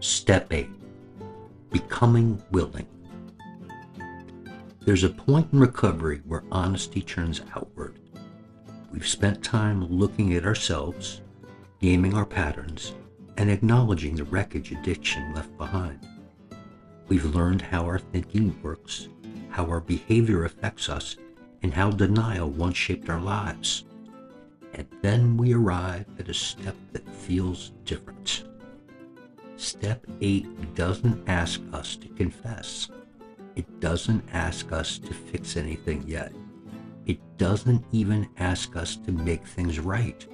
Step 8. Becoming willing. There's a point in recovery where honesty turns outward. We've spent time looking at ourselves, naming our patterns, and acknowledging the wreckage addiction left behind. We've learned how our thinking works, how our behavior affects us, and how denial once shaped our lives. And then we arrive at a step that feels different. Step 8 doesn't ask us to confess. It doesn't ask us to fix anything yet. It doesn't even ask us to make things right.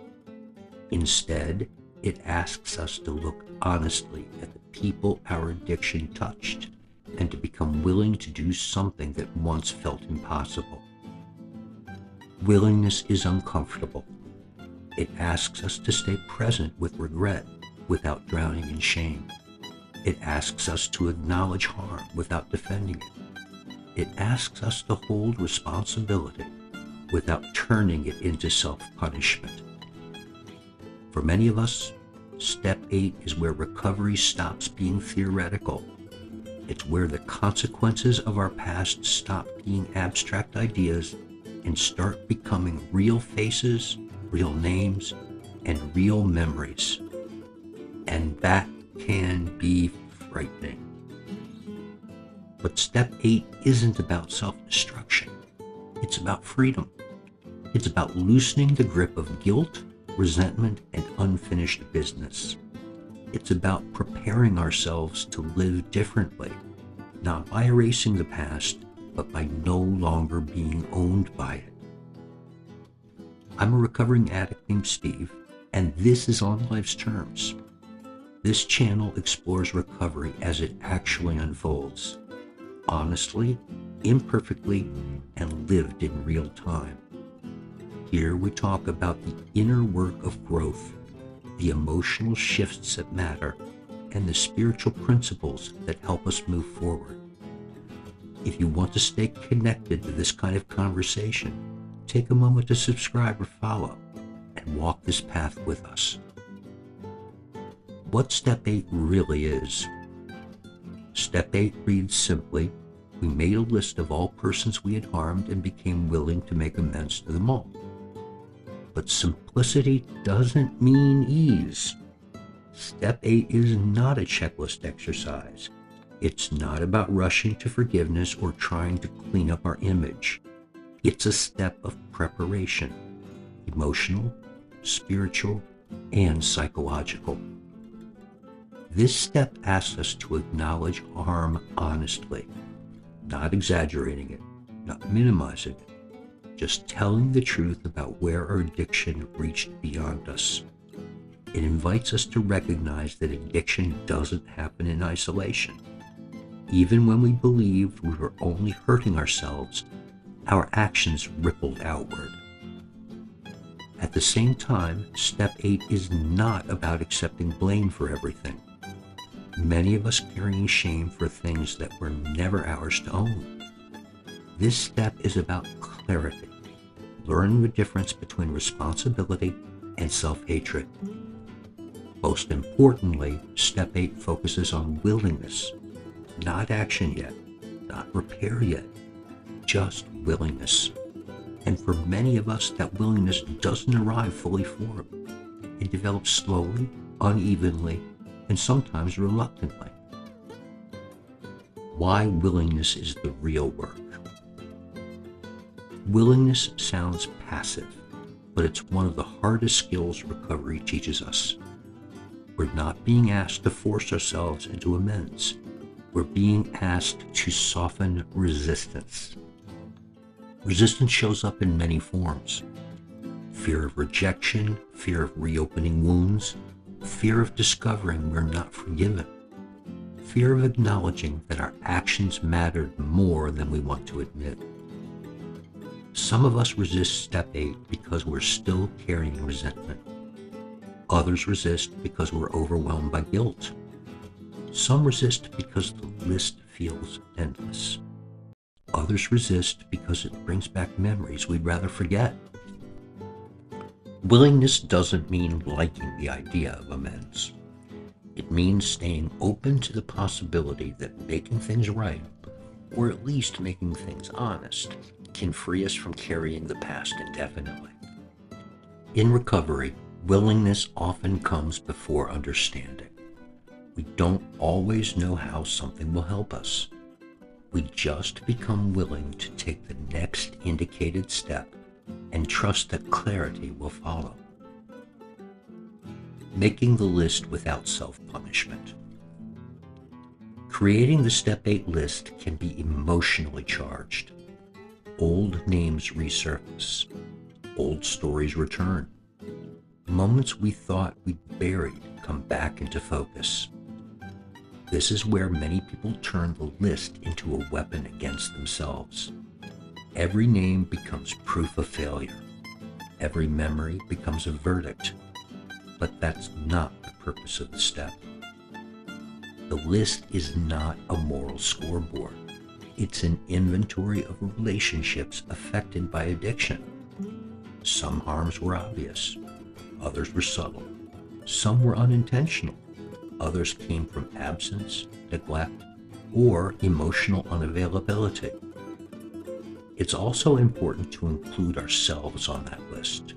Instead, it asks us to look honestly at the people our addiction touched and to become willing to do something that once felt impossible. Willingness is uncomfortable. It asks us to stay present with regret without drowning in shame. It asks us to acknowledge harm without defending it. It asks us to hold responsibility without turning it into self-punishment. For many of us, Step 8 is where recovery stops being theoretical. It's where the consequences of our past stop being abstract ideas and start becoming real faces, real names, and real memories. And that can be frightening. But Step 8 isn't about self-destruction. It's about freedom. It's about loosening the grip of guilt, resentment, and unfinished business. It's about preparing ourselves to live differently, not by erasing the past, but by no longer being owned by it. I'm a recovering addict named Steve, and this is On Life's Terms. This channel explores recovery as it actually unfolds, honestly, imperfectly, and lived in real time. Here we talk about the inner work of growth, the emotional shifts that matter, and the spiritual principles that help us move forward. If you want to stay connected to this kind of conversation, take a moment to subscribe or follow and walk this path with us. What Step 8 really is. Step 8 reads simply, we made a list of all persons we had harmed and became willing to make amends to them all. But simplicity doesn't mean ease. Step 8 is not a checklist exercise. It's not about rushing to forgiveness or trying to clean up our image. It's a step of preparation, emotional, spiritual, and psychological. This step asks us to acknowledge harm honestly, not exaggerating it, not minimizing it, just telling the truth about where our addiction reached beyond us. It invites us to recognize that addiction doesn't happen in isolation. Even when we believed we were only hurting ourselves, our actions rippled outward. At the same time, Step 8 is not about accepting blame for everything. Many of us carrying shame for things that were never ours to own. This step is about clarity, learning the difference between responsibility and self-hatred. Most importantly, Step 8 focuses on willingness, not action yet, not repair yet, just willingness. And for many of us, that willingness doesn't arrive fully formed. It develops slowly, unevenly, and sometimes reluctantly. Why willingness is the real work. Willingness sounds passive, but it's one of the hardest skills recovery teaches us. We're not being asked to force ourselves into amends. We're being asked to soften resistance. Resistance shows up in many forms. Fear of rejection, fear of reopening wounds, fear of discovering we're not forgiven, fear of acknowledging that our actions mattered more than we want to admit. Some of us resist Step 8 because we're still carrying resentment. Others resist because we're overwhelmed by guilt. Some resist because the list feels endless. Others resist because it brings back memories we'd rather forget. Willingness doesn't mean liking the idea of amends. It means staying open to the possibility that making things right, or at least making things honest, can free us from carrying the past indefinitely. In recovery, willingness often comes before understanding. We don't always know how something will help us. We just become willing to take the next indicated step and trust that clarity will follow. Making the list without self-punishment. Creating the Step 8 list can be emotionally charged. Old names resurface. Old stories return. Moments we thought we'd buried come back into focus. This is where many people turn the list into a weapon against themselves. Every name becomes proof of failure. Every memory becomes a verdict. But that's not the purpose of the step. The list is not a moral scoreboard. It's an inventory of relationships affected by addiction. Some harms were obvious. Others were subtle. Some were unintentional. Others came from absence, neglect, or emotional unavailability. It's also important to include ourselves on that list.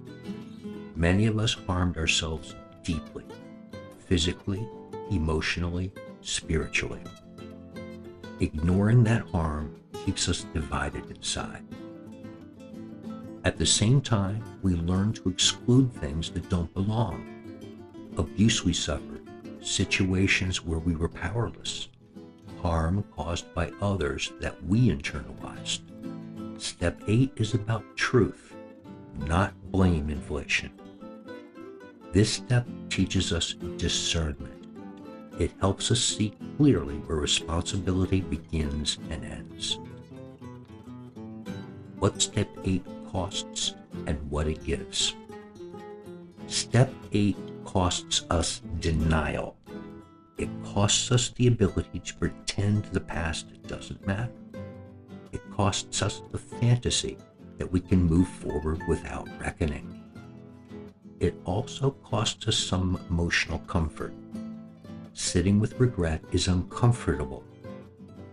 Many of us harmed ourselves deeply, physically, emotionally, spiritually. Ignoring that harm keeps us divided inside. At the same time, we learn to exclude things that don't belong. Abuse we suffered, situations where we were powerless, harm caused by others that we internalized. Step 8 is about truth, not blame inflation. This step teaches us discernment. It helps us see clearly where responsibility begins and ends. What Step 8 costs and what it gives. Step 8 costs us denial. It costs us the ability to pretend the past doesn't matter. It costs us the fantasy that we can move forward without reckoning. It also costs us some emotional comfort. Sitting with regret is uncomfortable.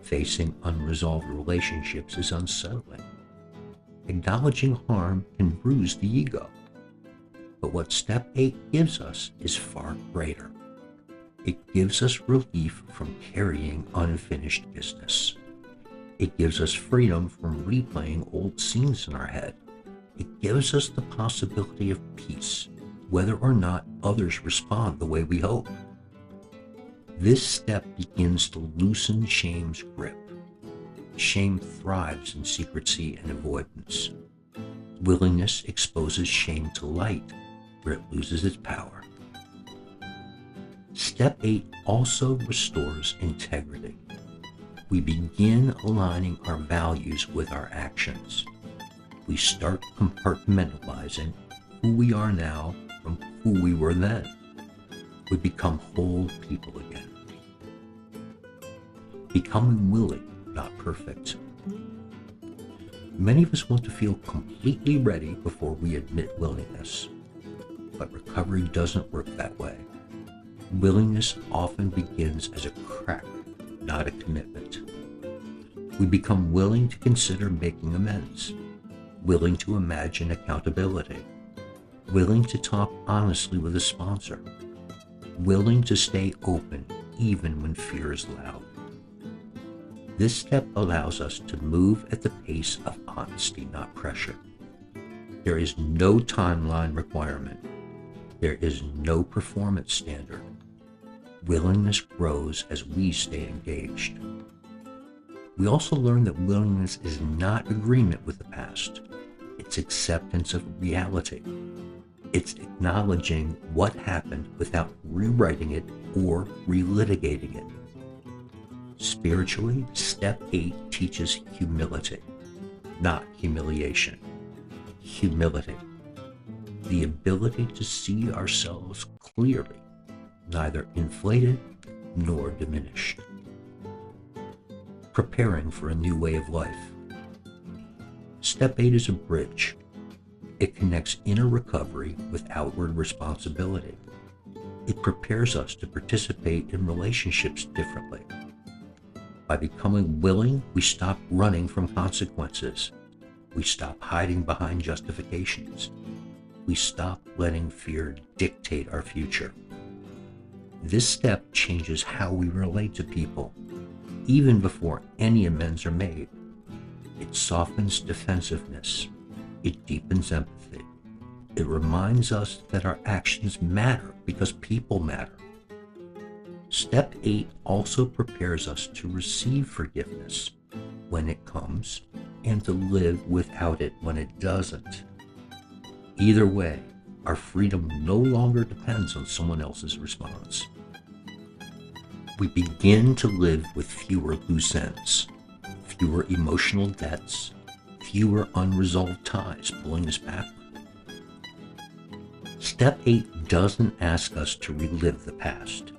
Facing unresolved relationships is unsettling. Acknowledging harm can bruise the ego. But what Step 8 gives us is far greater. It gives us relief from carrying unfinished business. It gives us freedom from replaying old scenes in our head. It gives us the possibility of peace, whether or not others respond the way we hope. This step begins to loosen shame's grip. Shame thrives in secrecy and avoidance. Willingness exposes shame to light, where it loses its power. Step 8 also restores integrity. We begin aligning our values with our actions. We start compartmentalizing who we are now from who we were then. We become whole people again. Becoming willing, not perfect. Many of us want to feel completely ready before we admit willingness, but recovery doesn't work that way. Willingness often begins as a crack, not a commitment. We become willing to consider making amends, willing to imagine accountability, willing to talk honestly with a sponsor, willing to stay open even when fear is loud. This step allows us to move at the pace of honesty, not pressure. There is no timeline requirement. There is no performance standard. Willingness grows as we stay engaged. We also learn that willingness is not agreement with the past. It's acceptance of reality. It's acknowledging what happened without rewriting it or relitigating it. Spiritually, Step 8 teaches humility, not humiliation. Humility, the ability to see ourselves clearly, neither inflated nor diminished. Preparing for a new way of life. Step 8 is a bridge. It connects inner recovery with outward responsibility. It prepares us to participate in relationships differently. By becoming willing, we stop running from consequences. We stop hiding behind justifications. We stop letting fear dictate our future. This step changes how we relate to people, even before any amends are made. It softens defensiveness. It deepens empathy. It reminds us that our actions matter because people matter. Step 8 also prepares us to receive forgiveness when it comes and to live without it when it doesn't. Either way, our freedom no longer depends on someone else's response. We begin to live with fewer loose ends, fewer emotional debts, fewer unresolved ties pulling us backward. Step 8 doesn't ask us to relive the past.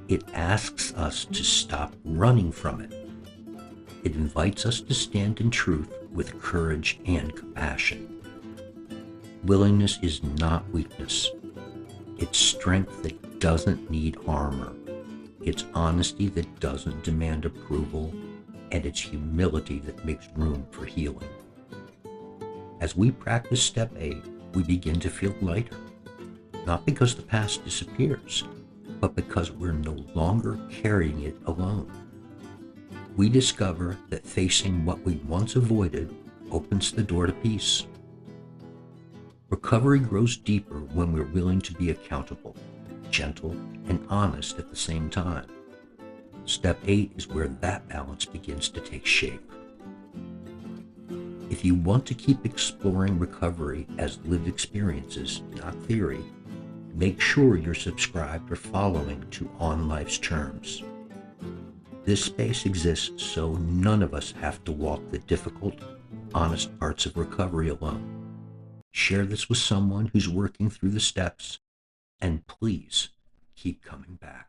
It asks us to stop running from it. It invites us to stand in truth with courage and compassion. Willingness is not weakness. It's strength that doesn't need armor. It's honesty that doesn't demand approval. And it's humility that makes room for healing. As we practice Step 8, we begin to feel lighter. Not because the past disappears, but because we're no longer carrying it alone. We discover that facing what we once avoided opens the door to peace. Recovery grows deeper when we're willing to be accountable, gentle, and honest at the same time. Step 8 is where that balance begins to take shape. If you want to keep exploring recovery as lived experiences, not theory, make sure you're subscribed or following to On Life's Terms. This space exists so none of us have to walk the difficult, honest parts of recovery alone. Share this with someone who's working through the steps, and please keep coming back.